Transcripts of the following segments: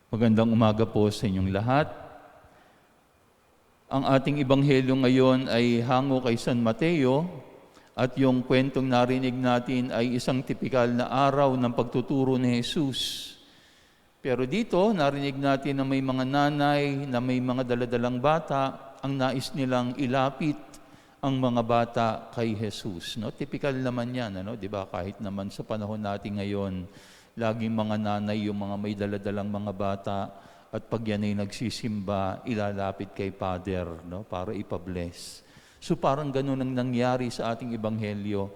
Magandang umaga po sa inyong lahat. Ang ating ebanghelyo ngayon ay hango kay San Mateo at yung kwentong narinig natin ay isang tipikal na araw ng pagtuturo ni Jesus. Pero dito, narinig natin na may mga nanay, na may mga daladalang bata, ang nais nilang ilapit ang mga bata kay Jesus. No? Tipikal naman yan, di ba? Kahit naman sa panahon natin ngayon, laging mga nanay yung mga may daladalang mga bata at pag yan ay nagsisimba, ilalapit kay Father para ipabless. So parang ganun ang nangyari sa ating ebanghelyo.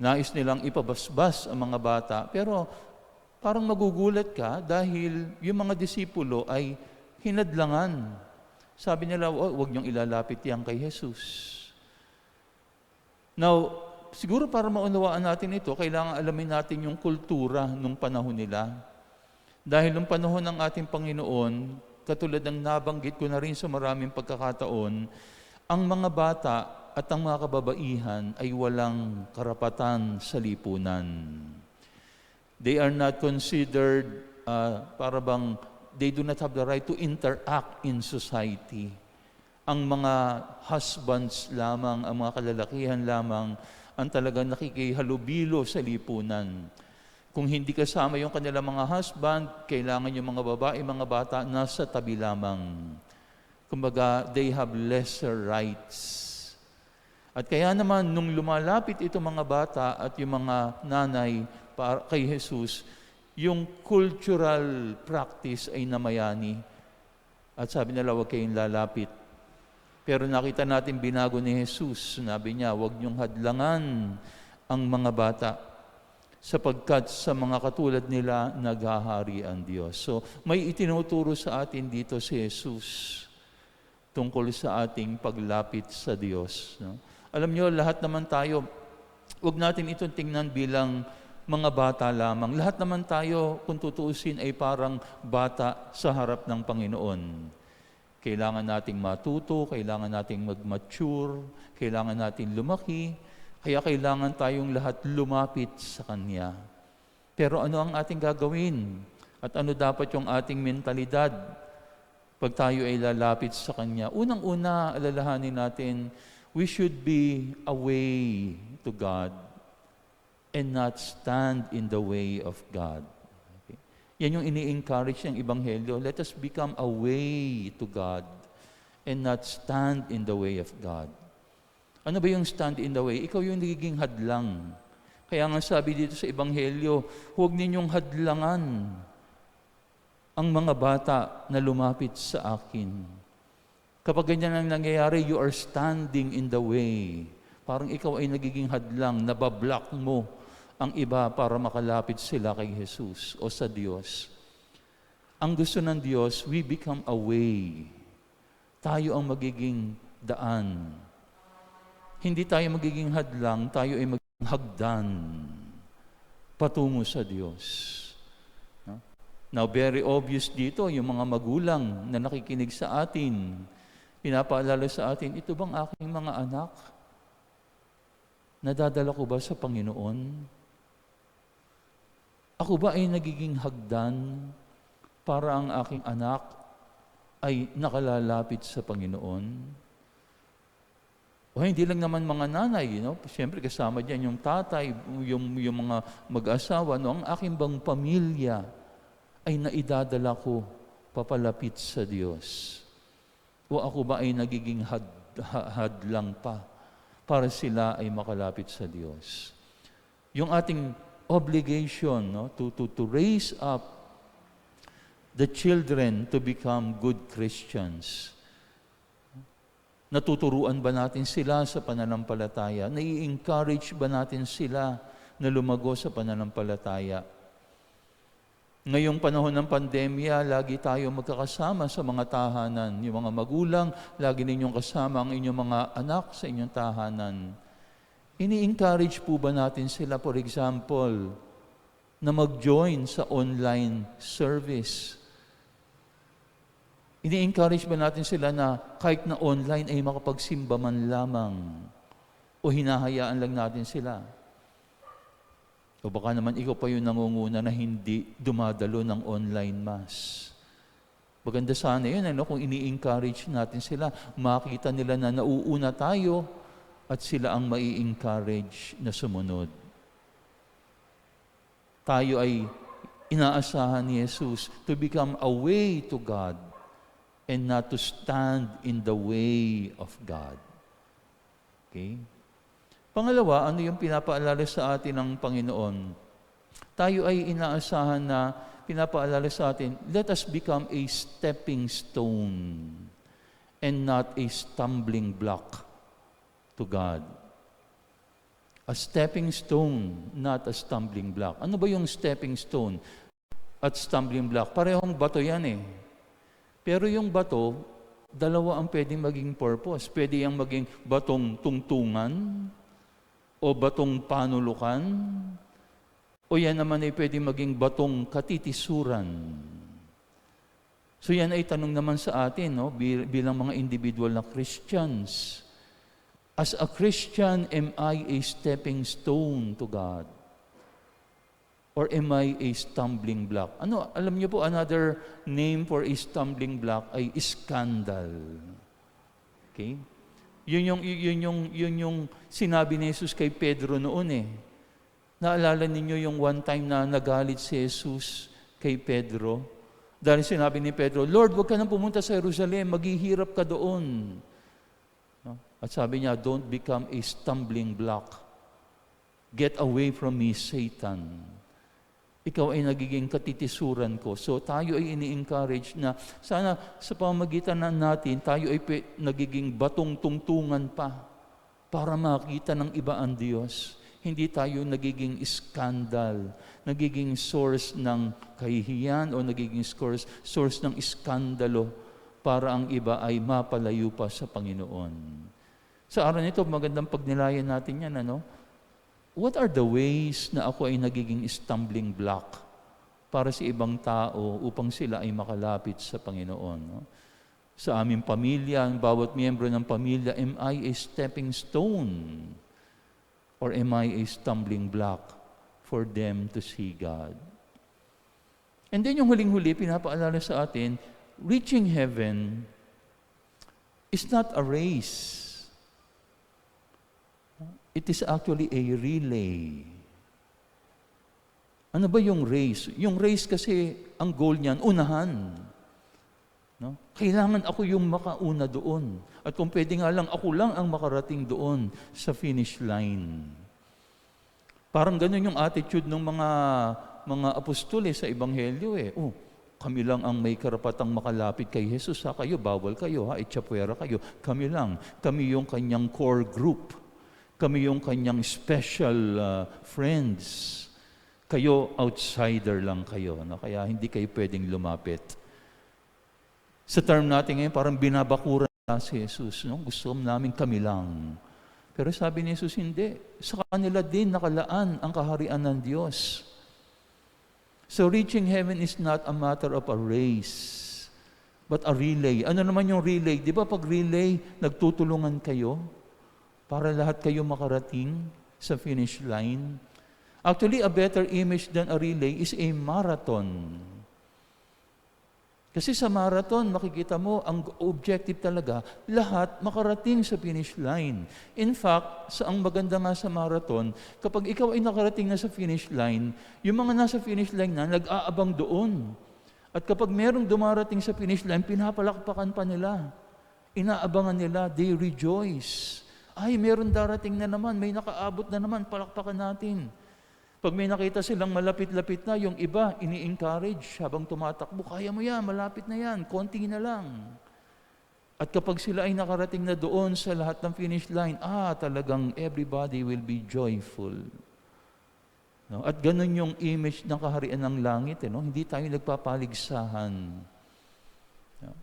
Nais nilang ipabasbas ang mga bata, pero parang magugulat ka dahil yung mga disipulo ay hinadlangan. Sabi nila, huwag niyong ilalapit yan kay Jesus. Now, siguro para maunawaan natin ito, kailangan alamin natin yung kultura nung panahon nila. Dahil nung panahon ng ating Panginoon, katulad ng nabanggit ko na rin sa maraming pagkakataon, ang mga bata at ang mga kababaihan ay walang karapatan sa lipunan. They are not considered, they do not have the right to interact in society. Ang mga husbands lamang, ang mga kalalakihan lamang, ang talagang nakikihalubilo sa lipunan. Kung hindi kasama yung kanilang mga husband, kailangan yung mga babae, mga bata, nasa tabi lamang. Kumbaga, they have lesser rights. At kaya naman, nung lumalapit itong mga bata at yung mga nanay kay Jesus, yung cultural practice ay namayani. At sabi nila, huwag kayong lalapit. Pero nakita natin binago ni Jesus. Sinabi niya, huwag niyong hadlangan ang mga bata sapagkat sa mga katulad nila naghahari ang Diyos. So may itinuturo sa atin dito si Jesus tungkol sa ating paglapit sa Diyos. No? Alam niyo, lahat naman tayo, huwag natin itong tingnan bilang mga bata lamang. Lahat naman tayo, kung tutuusin, ay parang bata sa harap ng Panginoon. Kailangan nating matuto, kailangan nating mag-mature, kailangan nating lumaki, kaya kailangan tayong lahat lumapit sa Kanya. Pero ano ang ating gagawin? At ano dapat yung ating mentalidad pag tayo ay lalapit sa Kanya? Unang-una, alalahanin natin, we should be a way to God and not stand in the way of God. Yan yung ini-encourage ng Ebanghelyo. Let us become a way to God and not stand in the way of God. Ano ba yung stand in the way? Ikaw yung nagiging hadlang. Kaya nga sabi dito sa Ebanghelyo, huwag ninyong hadlangan ang mga bata na lumapit sa akin. Kapag ganyan ang nangyayari, you are standing in the way. Parang ikaw ay nagiging hadlang, nabablock mo ang iba para makalapit sila kay Jesus o sa Diyos. Ang gusto ng Diyos, we become a way. Tayo ang magiging daan. Hindi tayo magiging hadlang, tayo ay magiging hagdan patungo sa Diyos. Now, very obvious dito, yung mga magulang na nakikinig sa atin, pinapaalala sa atin, ito bang aking mga anak? Nadadala ko ba sa Panginoon? Ako ba ay nagiging hagdan para ang aking anak ay nakalalapit sa Panginoon? O hindi lang naman mga nanay, Siyempre kasama dyan yung tatay, yung mga mag-asawa, Ang aking bang pamilya ay naidadala ko papalapit sa Diyos? O ako ba ay nagiging hadlang pa para sila ay makalapit sa Diyos? Yung ating obligation to raise up the children to become good Christians. Natuturuan ba natin sila sa pananampalataya? Nai-encourage ba natin sila na lumago sa pananampalataya? Ngayong panahon ng pandemya, lagi tayo magkakasama sa mga tahanan. Yung mga magulang, lagi ninyong kasama ang inyong mga anak sa inyong tahanan. Ini-encourage po ba natin sila, for example, na mag-join sa online service? Ini-encourage ba natin sila na kahit na online ay makapagsimba man lamang? O hinahayaan lang natin sila? O baka naman ikaw pa yung nangunguna na hindi dumadalo ng online mass. Maganda sana yun, kung ini-encourage natin sila, makita nila na nauuna tayo at sila ang mai-encourage na sumunod. Tayo ay inaasahan ni Jesus to become a way to God and not to stand in the way of God. Okay? Pangalawa, ano yung pinapaalala sa atin ng Panginoon? Tayo ay inaasahan na pinapaalala sa atin, let us become a stepping stone and not a stumbling block to God. A stepping stone, not a stumbling block. Ano ba yung stepping stone at stumbling block? Parehong bato yan eh. Pero yung bato, dalawa ang pwedeng maging purpose. Pwede yung maging batong tungtungan o batong panulukan o yan naman ay pwedeng maging batong katitisuran. So yan ay tanong naman sa atin, no? Bilang mga individual na Christians. As a Christian, am I a stepping stone to God? Or am I a stumbling block? Ano, alam niyo po, another name for a stumbling block ay scandal. Okay? Yun yung sinabi ni Jesus kay Pedro noon eh. Naalala ninyo yung one time na nagalit si Jesus kay Pedro? Dahil sinabi ni Pedro, Lord, huwag ka nang pumunta sa Jerusalem, maghihirap ka doon. At sabi niya, don't become a stumbling block. Get away from me, Satan. Ikaw ay nagiging katitisuran ko. So tayo ay ini-encourage na sana sa pamamagitan natin, tayo ay nagiging batong tungtungan pa para makita ng iba ang Diyos. Hindi tayo nagiging scandal, nagiging source ng kahihiyan o nagiging source ng iskandalo para ang iba ay mapalayo pa sa Panginoon. Sa araw nito, magandang pagnilayan natin yan, ano? What are the ways na ako ay nagiging stumbling block para sa ibang tao upang sila ay makalapit sa Panginoon? No? Sa aming pamilya, ang bawat miyembro ng pamilya, am I a stepping stone? Or am I a stumbling block for them to see God? And then yung huling-huli, pinapaalala sa atin, reaching heaven is not a race. It is actually a relay. Ano ba yung race? Yung race kasi, ang goal niyan, unahan. No? Kailangan ako yung makauna doon. At kung pwede nga lang, ako lang ang makarating doon sa finish line. Parang ganun yung attitude ng mga apostol sa Ebanghelyo eh. Oh, kami lang ang may karapatang makalapit kay Jesus. Kayo, bawal kayo, itchapwera kayo. Kami lang. Kami yung kanyang core group. Kami yung kanyang special friends. Kayo, outsider lang kayo. No? Kaya hindi kayo pwedeng lumapit. Sa term natin ngayon, parang binabakuran si Jesus. No? Gusto namin kami lang. Pero sabi ni Jesus, hindi. Sa kanila din nakalaan ang kaharian ng Diyos. So reaching heaven is not a matter of a race, but a relay. Ano naman yung relay? Di ba pag relay, nagtutulungan kayo para lahat kayo makarating sa finish line? Actually, a better image than a relay is a marathon. Kasi sa marathon, makikita mo, ang objective talaga, lahat makarating sa finish line. In fact, ang maganda nga sa marathon, kapag ikaw ay nakarating na sa finish line, yung mga nasa finish line na, nag-aabang doon. At kapag merong dumarating sa finish line, pinapalakpakan pa nila. Inaabangan nila, they rejoice. Ay, meron darating na naman, may nakaabot na naman, palakpakan natin. Pag may nakita silang malapit-lapit na, yung iba, ini-encourage habang tumatakbo, kaya mo yan, malapit na yan, konti na lang. At kapag sila ay nakarating na doon sa lahat ng finish line, talagang everybody will be joyful. No? At ganun yung image ng kaharian ng langit. No? Hindi tayo nagpapaligsahan. No?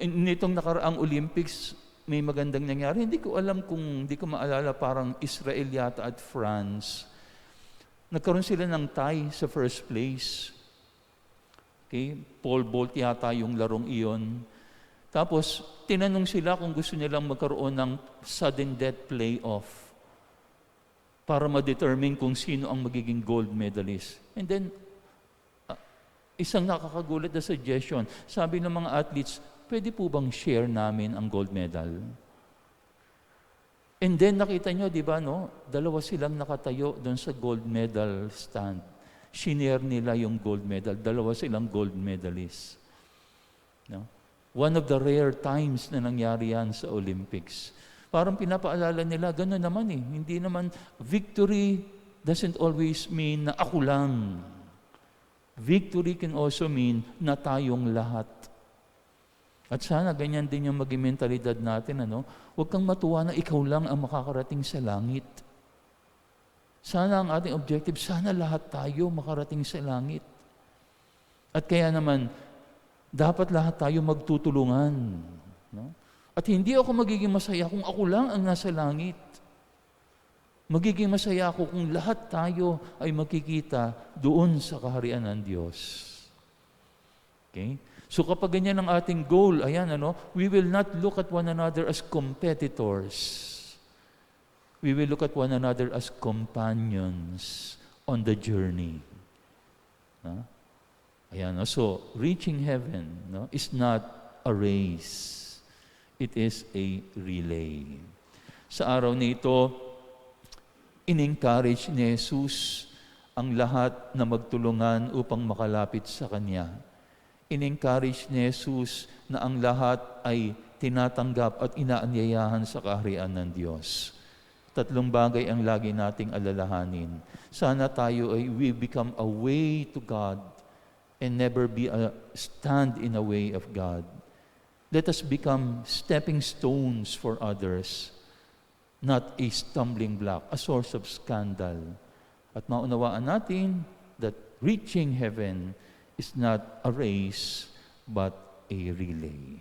Nitong nakaraang Olympics, may magandang nangyari. Hindi ko maalala, parang Israel yata at France. Nagkaroon sila ng tie sa first place. Okay? Pole vault yata yung larong iyon. Tapos, tinanong sila kung gusto nilang magkaroon ng sudden death playoff para ma-determine kung sino ang magiging gold medalist. And then, Isang nakakagulat na suggestion. Sabi ng mga athletes, pwede po bang share namin ang gold medal? And then nakita nyo, di ba, no? Dalawa silang nakatayo doon sa gold medal stand. Shinare nila yung gold medal. Dalawa silang gold medalists. No? One of the rare times na nangyari yan sa Olympics. Parang pinapaalala nila, gano'n naman eh. Hindi naman, victory doesn't always mean na ako lang. Victory can also mean na tayong lahat. At sana ganyan din yung maging mentalidad natin, ano? Huwag kang matuwa na ikaw lang ang makakarating sa langit. Sana ang ating objective, sana lahat tayo makarating sa langit. At kaya naman, dapat lahat tayo magtutulungan. No? At hindi ako magiging masaya kung ako lang ang nasa langit. Magiging masaya ako kung lahat tayo ay makikita doon sa kaharian ng Diyos. Okay? So kapag ganyan ang ating goal, ayan, we will not look at one another as competitors. We will look at one another as companions on the journey. Ayan, so reaching heaven is not a race. It is a relay. Sa araw na ito, in-encourage ni Jesus ang lahat na magtulungan upang makalapit sa Kanya. In-encourage ni Jesus na ang lahat ay tinatanggap at inaanyayahan sa kaharian ng Diyos. Tatlong bagay ang lagi nating alalahanin. Sana tayo ay we become a way to God and never be a stand in a way of God. Let us become stepping stones for others, not a stumbling block, a source of scandal. At maunawaan natin that reaching heaven is not a race, but a relay.